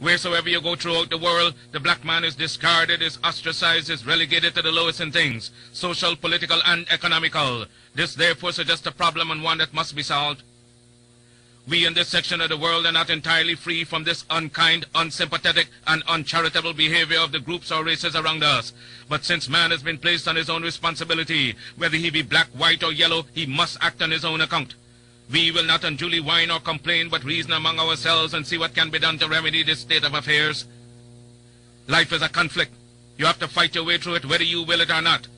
Wheresoever you go throughout the world, the black man is discarded, is ostracized, is relegated to the lowest in things, social, political, and economical. This therefore suggests a problem and one that must be solved. We in this section of the world are not entirely free from this unkind, unsympathetic, and uncharitable behavior of the groups or races around us. But since man has been placed on his own responsibility, whether he be black, white, or yellow, he must act on his own account. We will not unduly whine or complain, but reason among ourselves and see what can be done to remedy this state of affairs. Life is a conflict. You have to fight your way through it whether you will it or not.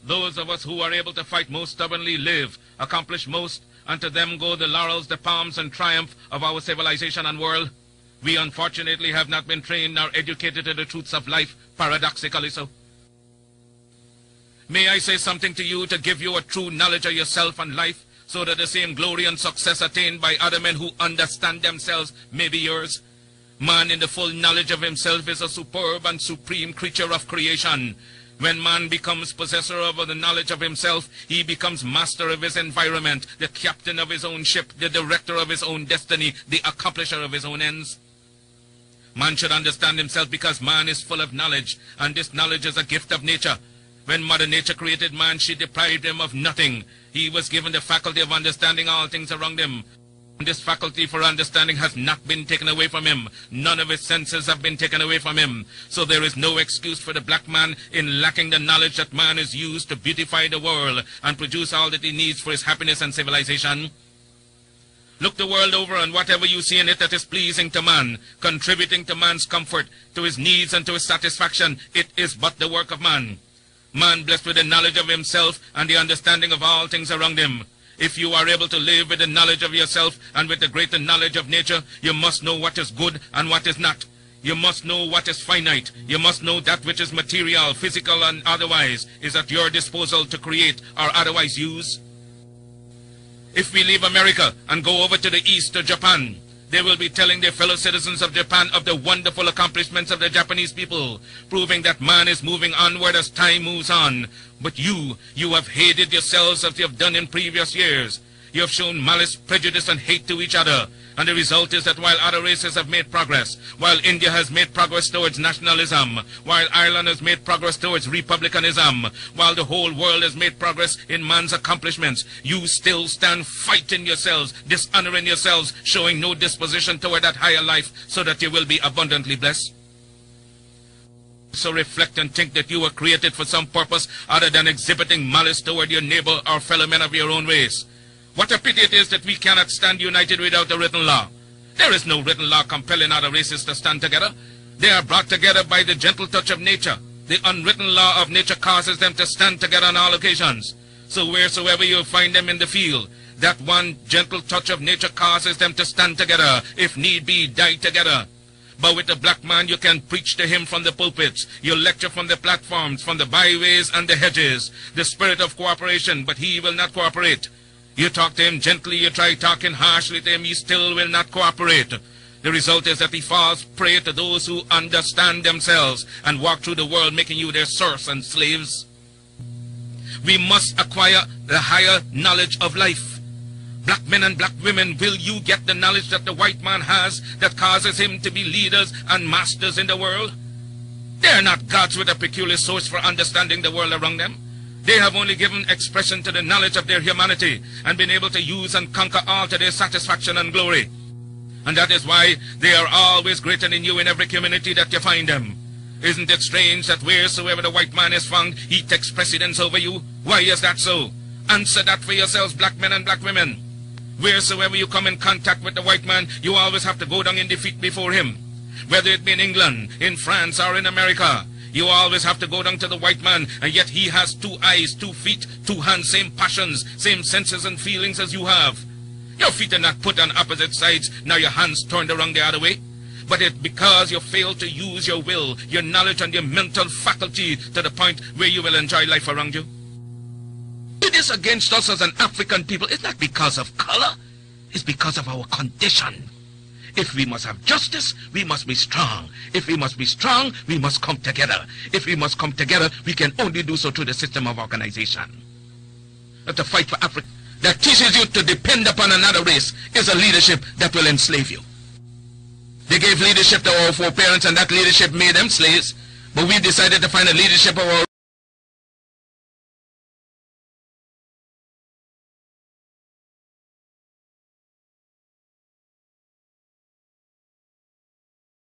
Those of us who are able to fight most stubbornly live, accomplish most, and to them go the laurels, the palms, and triumph of our civilization and world. We unfortunately have not been trained nor educated to the truths of life, paradoxically so. May I say something to you to give you a true knowledge of yourself and life, so that the same glory and success attained by other men who understand themselves may be yours. Man in the full knowledge of himself is a superb and supreme creature of creation. When man becomes possessor of the knowledge of himself, he becomes master of his environment, the captain of his own ship, the director of his own destiny, the accomplisher of his own ends. Man should understand himself because man is full of knowledge, and this knowledge is a gift of nature. When Mother Nature created man, she deprived him of nothing. He was given the faculty of understanding all things around him. This faculty for understanding has not been taken away from him. None of his senses have been taken away from him. So there is no excuse for the black man in lacking the knowledge that man is used to beautify the world and produce all that he needs for his happiness and civilization. Look the world over, and whatever you see in it that is pleasing to man, contributing to man's comfort, to his needs and to his satisfaction, it is but the work of man. Man blessed with the knowledge of himself and the understanding of all things around him. If you are able to live with the knowledge of yourself and with the greater knowledge of nature, you must know what is good and what is not. You must know what is finite. You must know that which is material, physical, and otherwise is at your disposal to create or otherwise use. If we leave America and go over to the east, to Japan, they will be telling their fellow citizens of Japan of the wonderful accomplishments of the Japanese people, proving that man is moving onward as time moves on. But you have hated yourselves as you have done in previous years. You have shown malice, prejudice, and hate to each other. And the result is that while other races have made progress, while India has made progress towards nationalism, while Ireland has made progress towards republicanism, while the whole world has made progress in man's accomplishments, you still stand fighting yourselves, dishonoring yourselves, showing no disposition toward that higher life so that you will be abundantly blessed. So reflect and think that you were created for some purpose other than exhibiting malice toward your neighbor or fellow men of your own race. What a pity it is that we cannot stand united without a written law. There is no written law compelling other races to stand together. They are brought together by the gentle touch of nature. The unwritten law of nature causes them to stand together on all occasions. So wheresoever you find them in the field, that one gentle touch of nature causes them to stand together, if need be, die together. But with the black man, you can preach to him from the pulpits. You lecture from the platforms, from the byways and the hedges. The spirit of cooperation, but he will not cooperate. You talk to him gently, you try talking harshly to him, he still will not cooperate. The result is that he falls prey to those who understand themselves and walk through the world making you their serfs and slaves. We must acquire the higher knowledge of life. Black men and black women, will you get the knowledge that the white man has that causes him to be leaders and masters in the world? They are not gods with a peculiar source for understanding the world around them. They have only given expression to the knowledge of their humanity and been able to use and conquer all to their satisfaction and glory. And that is why they are always greater than you in every community that you find them. Isn't it strange that wheresoever the white man is found, he takes precedence over you? Why is that so? Answer that for yourselves, black men and black women. Wheresoever you come in contact with the white man, you always have to go down in defeat before him. Whether it be in England, in France, or in America, you always have to go down to the white man, and yet he has 2 eyes, 2 feet, 2 hands, same passions, same senses and feelings as you have. Your feet are not put on opposite sides, now your hands turned around the other way. But it's because you fail to use your will, your knowledge, and your mental faculty to the point where you will enjoy life around you. It is against us as an African people. It's not because of color, it's because of our condition. If we must have justice, we must be strong. If we must be strong, we must come together. If we must come together, we can only do so through the system of organization. But to fight for Africa that teaches you to depend upon another race is a leadership that will enslave you. They gave leadership to our foreparents, and that leadership made them slaves. But we decided to find a leadership of our